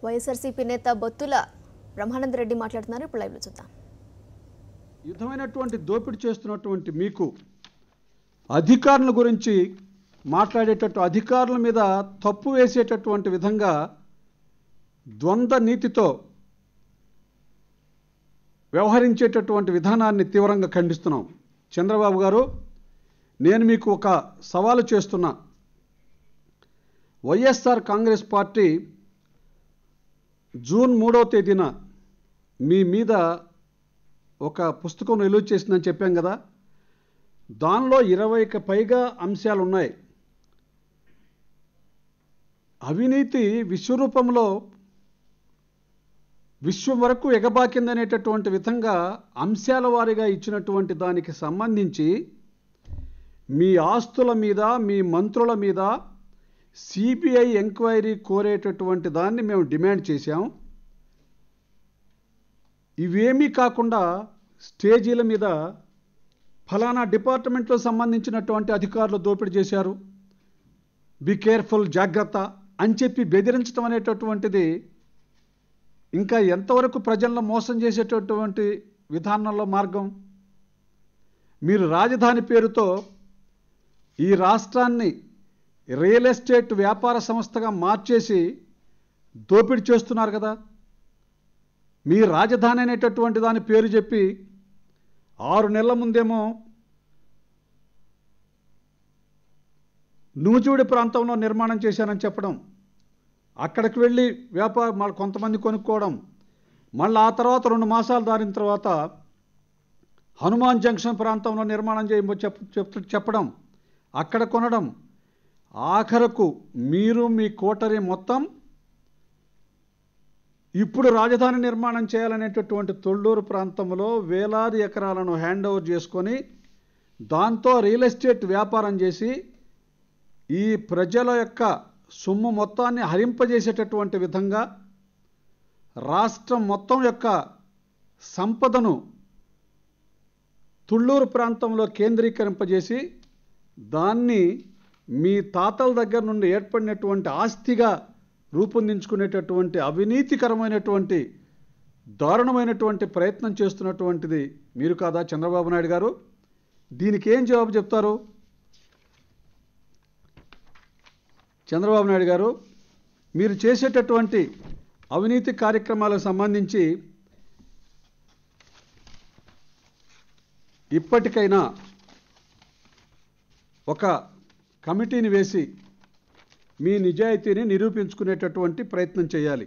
వైఎస్ఆర్సీపీ నేత బొత్తుల బ్రహ్మానంద రెడ్డి మాట్లాడుతున్నారు. ఇప్పుడు లైవ్లో చూద్దాం. యుద్ధమైనటువంటి దోపిడీ చేస్తున్నటువంటి మీకు అధికారుల గురించి మాట్లాడేటట్టు అధికారుల మీద తప్పు వేసేటటువంటి విధంగా ద్వంద్వ నీతితో వ్యవహరించేటటువంటి విధానాన్ని తీవ్రంగా ఖండిస్తున్నాం. చంద్రబాబు గారు, నేను మీకు ఒక సవాలు చేస్తున్నా. వైఎస్ఆర్ కాంగ్రెస్ పార్టీ జూన్ 3వ తేదీన మీ మీద ఒక పుస్తకం రిలీజ్ చేసిందని చెప్పాం కదా. దానిలో 20కి పైగా అంశాలు ఉన్నాయి. అవినీతి విశ్వరూపంలో విశ్వం వరకు ఎగబాకిందనేటటువంటి విధంగా అంశాల వారీగా ఇచ్చినటువంటి దానికి సంబంధించి మీ ఆస్తుల మీద, మీ మంత్రుల మీద సిబిఐ ఎంక్వైరీ కోరేటటువంటి దాన్ని మేము డిమాండ్ చేశాం. ఇవేమీ కాకుండా స్టేజీల మీద ఫలానా డిపార్ట్మెంట్లో సంబంధించినటువంటి అధికారులు దోపిడీ చేశారు, బీ కేర్ఫుల్, జాగ్రత్త అని చెప్పి బెదిరించడం అనేటటువంటిది ఇంకా ఎంతవరకు ప్రజలను మోసం చేసేటటువంటి విధానంలో మార్గం? మీరు రాజధాని పేరుతో ఈ రాష్ట్రాన్ని రియల్ ఎస్టేట్ వ్యాపార సంస్థగా మార్చేసి దోపిడీ చేస్తున్నారు కదా. మీ రాజధాని అనేటటువంటి దాని పేరు చెప్పి 6 నెలల ముందేమో నూజివీడు ప్రాంతంలో నిర్మాణం చేశానని చెప్పడం, అక్కడికి వెళ్ళి మళ్ళీ కొంతమంది కొనుక్కోవడం, మళ్ళీ ఆ తర్వాత 2 మాసాలు దారిన తర్వాత హనుమాన్ జంక్షన్ ప్రాంతంలో నిర్మాణం చెప్పడం, అక్కడ కొనడం, ఆఖరకు మీరు మీ కోటరీ మొత్తం ఇప్పుడు రాజధాని నిర్మాణం చేయాలనేటటువంటి తొళ్ళూరు ప్రాంతంలో వేలాది ఎకరాలను హ్యాండ్ ఓవర్ చేసుకొని దాంతో రియల్ ఎస్టేట్ వ్యాపారం చేసి ఈ ప్రజల యొక్క సొమ్ము మొత్తాన్ని హరింపజేసేటటువంటి విధంగా రాష్ట్రం మొత్తం యొక్క సంపదను తుళ్ళూరు ప్రాంతంలో కేంద్రీకరింపజేసి దాన్ని మీ తాతల దగ్గర నుండి ఏర్పడినటువంటి ఆస్తిగా రూపొందించుకునేటటువంటి అవినీతికరమైనటువంటి దారుణమైనటువంటి ప్రయత్నం చేస్తున్నటువంటిది మీరు కాదా చంద్రబాబు నాయుడు గారు? దీనికి ఏం జవాబు చెప్తారు? చంద్రబాబు నాయుడు గారు, మీరు చేసేటటువంటి అవినీతి కార్యక్రమాలకు సంబంధించి ఇప్పటికైనా ఒక కమిటీని వేసి మీ నిజాయితీని నిరూపించుకునేటటువంటి ప్రయత్నం చేయాలి.